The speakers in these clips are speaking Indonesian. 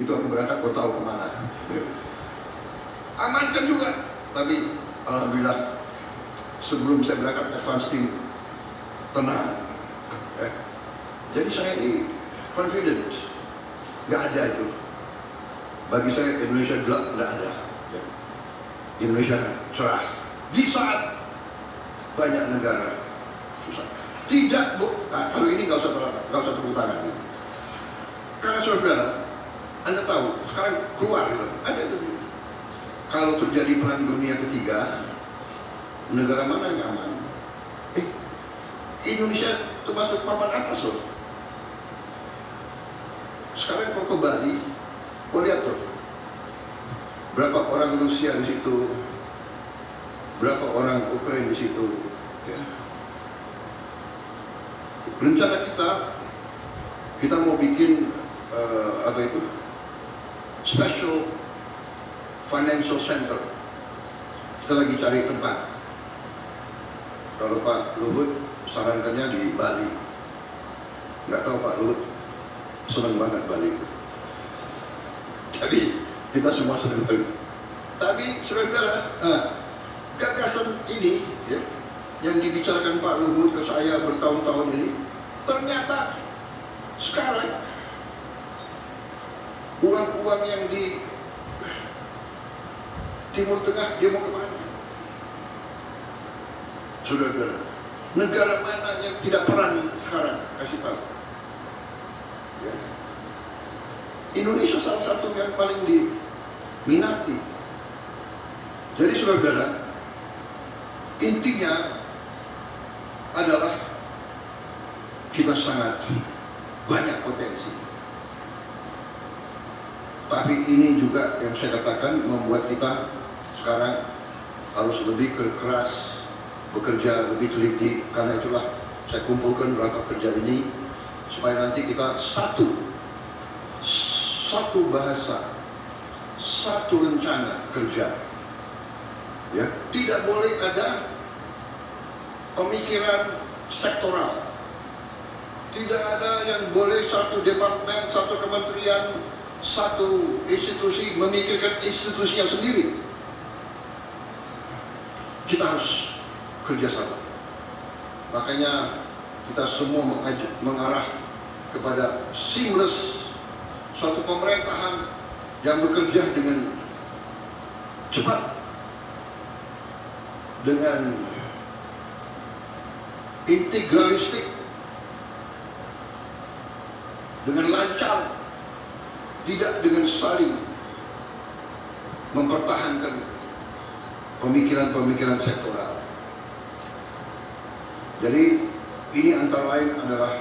Begitu aku berangkat, aku tahu kemana. Amankan juga. Tapi alhamdulillah sebelum saya berangkat advance team tenang. Jadi saya ini confident. Nggak ada itu. Bagi saya Indonesia gelap, nggak ada. Indonesia cerah. Di saat banyak negara susah. Tidak, Bu. Nah, kalau ini nggak usah tepuk tangan. Karena saudara, Anda tahu, sekarang keluar, ada itu. Kalau terjadi perang dunia ketiga, negara mana yang aman? Indonesia termasuk papan atas loh. Sekarang kok ke Bali, kau lihat tuh, berapa orang Rusia di situ, berapa orang Ukraina di situ. Ya. Rencana kita mau bikin apa itu, special financial center. Kita lagi cari tempat. Kalau Pak Luhut sarankannya di Bali. Nggak tahu Pak Luhut senang banget Bali. Jadi kita semua senang Bali. Tapi saudara, gagasan ini ya, yang dibicarakan Pak Luhut ke saya bertahun-tahun ini, ternyata sekarang uang-uang yang di Timur Tengah dia mau kemana? Saudara, negara mana yang tidak perang sekarang? Kasih tahu. Ya. Indonesia salah satu yang paling diminati. Jadi saudara, intinya adalah kita sangat banyak potensi. Tapi ini juga yang saya katakan membuat kita sekarang harus lebih keras, bekerja lebih teliti. Karena itulah saya kumpulkan rapat kerja ini supaya nanti kita satu bahasa, satu rencana kerja. Ya, tidak boleh ada pemikiran sektoral. Tidak ada yang boleh satu departemen, satu kementerian, satu institusi memikirkan institusinya sendiri. Kita harus kerjasama. Makanya kita semua mengarah kepada seamless, suatu pemerintahan yang bekerja dengan cepat, dengan integralistik, dengan lancar, tidak dengan saling mempertahankan pemikiran-pemikiran sektoral. Jadi ini antara lain adalah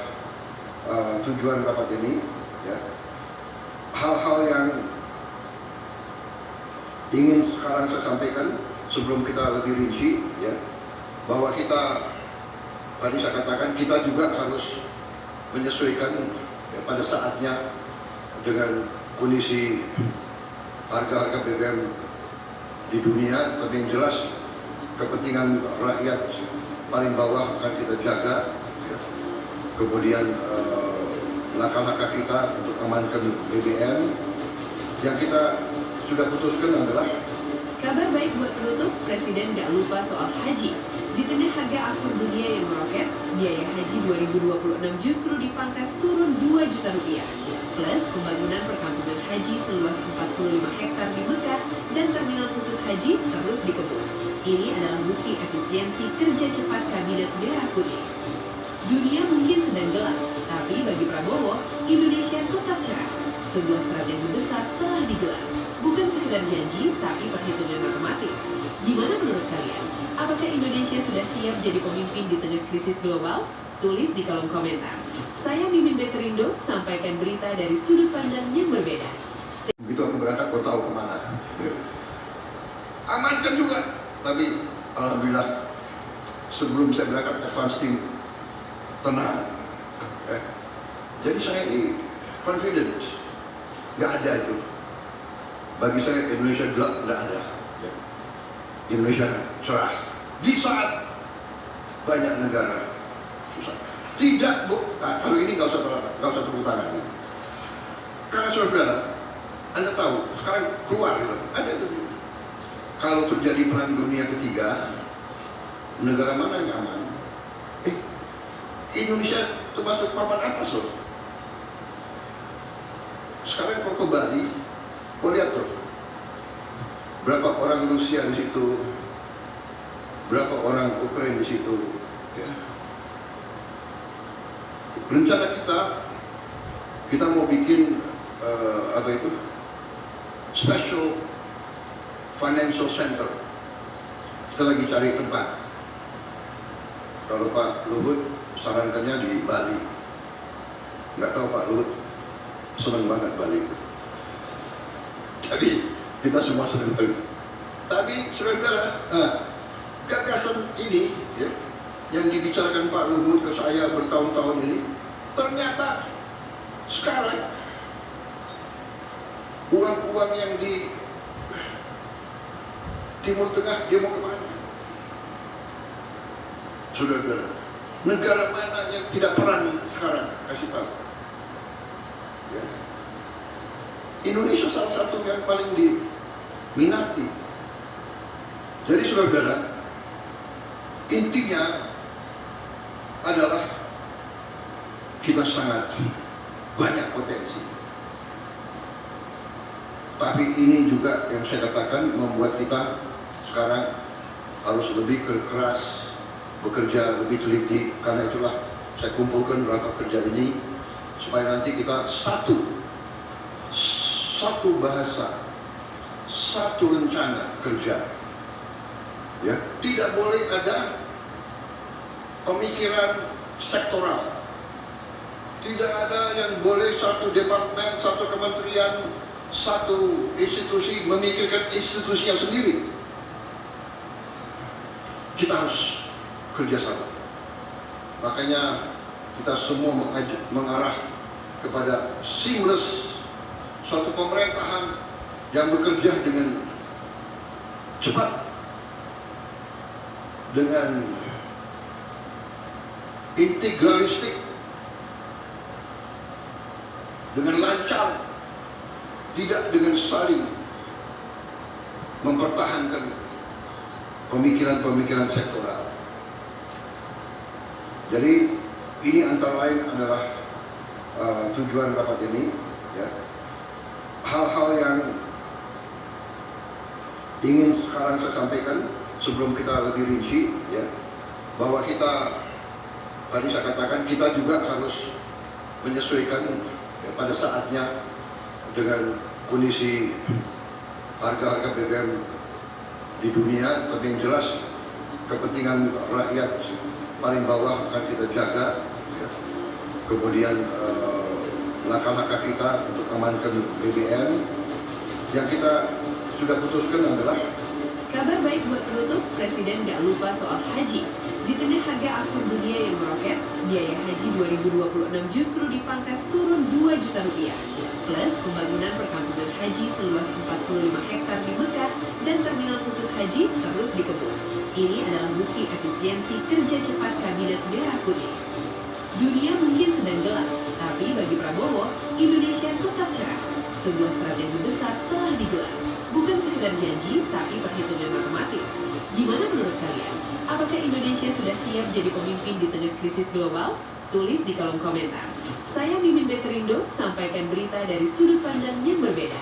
tujuan rapat ini. Ya. Hal-hal yang ingin sekarang saya sampaikan sebelum kita lebih rinci, ya, bahwa kita tadi saya katakan kita juga harus menyesuaikan ya, pada saatnya dengan kondisi harga-harga BBM di dunia. Tapi yang jelas kepentingan rakyat paling bawah akan kita jaga, ya. Kemudian langkah-langkah kita untuk amankan BBM yang kita sudah putuskan adalah kabar baik buat penutup. Presiden gak lupa soal haji. Di tengah harga aftur dunia yang meroket, biaya haji 2026 justru dipangkas turun 2 juta rupiah. Plus pembangunan perkampungan haji seluas 45 hektar di Mekah dan terminal khusus haji terus dikebut. Ini adalah bukti efisiensi kerja cepat Kabinet Merah Putih. Dunia mungkin sedang gelap, tapi bagi Prabowo, Indonesia tetap cerah. Sebuah strategi besar telah digelar. Bukan sekedar janji, tapi perhitungan matematis. Gimana menurut kalian? Apakah Indonesia sudah siap jadi pemimpin di tengah krisis global? Tulis di kolom komentar. Saya Mimin Beterindo, sampaikan berita dari sudut pandang yang berbeda. Begitu aku berangkat, aku tahu kemana. Amankan juga. Tapi alhamdulillah sebelum saya berangkat advance team tenang. Jadi saya ini confident. Nggak ada itu. Bagi saya Indonesia gelap, nggak ada. Indonesia cerah. Di saat banyak negara susah. Tidak, Bu. Nah, kalau ini nggak usah tepuk tangan. Karena saudara, Anda tahu, sekarang keluar, ada tuh. Kalau terjadi perang dunia ketiga, negara mana yang aman? Indonesia termasuk papan atas loh. Sekarang kau ke Bali, kau lihat tuh, berapa orang Rusia di situ, berapa orang Ukraina di situ. Ya. Rencana kita mau bikin apa itu? Special Financial Center. Kita lagi cari tempat. Kalau Pak Luhut sarankannya di Bali. Nggak tahu Pak Luhut senang banget Bali. Tapi kita semua senang Bali. Tapi saudara, gagasan ini ya, yang dibicarakan Pak Luhut ke saya bertahun-tahun ini, ternyata sekarang uang-uang yang di Timur Tengah dia mau kemana? Saudara, negara mana yang tidak perang sekarang? Kasih tahu. Ya. Indonesia salah satu yang paling diminati. Jadi saudara, intinya adalah kita sangat banyak potensi. Tapi ini juga yang saya katakan membuat kita sekarang harus lebih keras, bekerja lebih teliti. Karena itulah saya kumpulkan rapat kerja ini supaya nanti kita satu bahasa, satu rencana kerja. Ya, tidak boleh ada pemikiran sektoral. Tidak ada yang boleh satu departemen, satu kementerian, satu institusi memikirkan institusinya sendiri. Kita harus kerjasama. Makanya kita semua mengarah kepada seamless, suatu pemerintahan yang bekerja dengan cepat, dengan integralistik, dengan lancar, tidak dengan saling mempertahankan pemikiran-pemikiran sektoral. Jadi ini antara lain adalah tujuan rapat ini. Ya. Hal-hal yang ingin sekarang saya sampaikan sebelum kita lebih rinci, ya, bahwa kita tadi saya katakan kita juga harus menyesuaikan ya, pada saatnya dengan kondisi harga-harga BBM di dunia. Tapi yang jelas kepentingan rakyat paling bawah akan kita jaga ya. Kemudian langkah-langkah kita untuk amankan BBM yang kita sudah putuskan adalah kabar baik buat penutup, Presiden gak lupa soal haji. Di tengah harga aftur dunia yang meroket, biaya haji 2026 justru dipangkas turun 2 juta rupiah. Plus pembangunan perkampungan haji seluas 45 hektar di Mekah dan terminal khusus haji terus dikebut. Ini adalah bukti efisiensi kerja cepat Kabinet Merah Putih. Dunia mungkin sedang gelap, tapi bagi Prabowo, Indonesia tetap cerah. Sebuah strategi besar telah digelar. Bukan sekedar janji, tapi perhitungan matematis. Gimana menurut kalian? Apakah Indonesia sudah siap jadi pemimpin di tengah krisis global? Tulis di kolom komentar. Saya Mimin Beterindo, sampaikan berita dari sudut pandang yang berbeda.